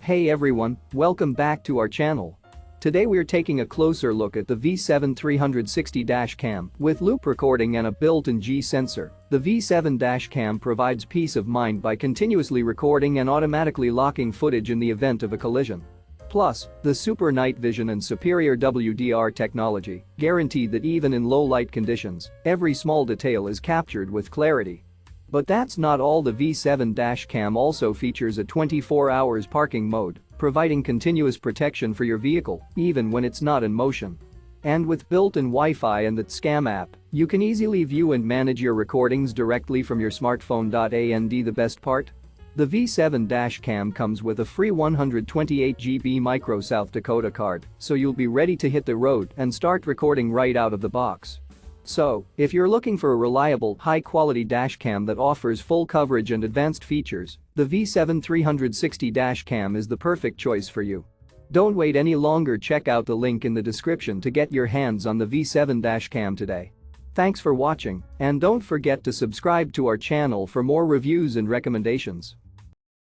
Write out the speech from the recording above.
Hey everyone, welcome back to our channel. Today we're taking a closer look at the V7 360 dash cam with loop recording and a built-in G sensor. The V7 dash cam provides peace of mind by continuously recording and automatically locking footage in the event of a collision. Plus, the super night vision and superior WDR technology guarantee that even in low light conditions, every small detail is captured with clarity. But that's not all. The V7 dash cam also features a 24 hours parking mode, providing continuous protection for your vehicle, even when it's not in motion. And with built-in Wi-Fi and the Scam app, you can easily view and manage your recordings directly from your smartphone. And the best part? The V7 dash cam comes with a free 128GB micro South Dakota card, so you'll be ready to hit the road and start recording right out of the box. So, if you're looking for a reliable, high-quality dashcam that offers full coverage and advanced features, the V7 360 dashcam is the perfect choice for you. Don't wait any longer. Check out the link in the description to get your hands on the V7 dashcam today. Thanks for watching, and don't forget to subscribe to our channel for more reviews and recommendations.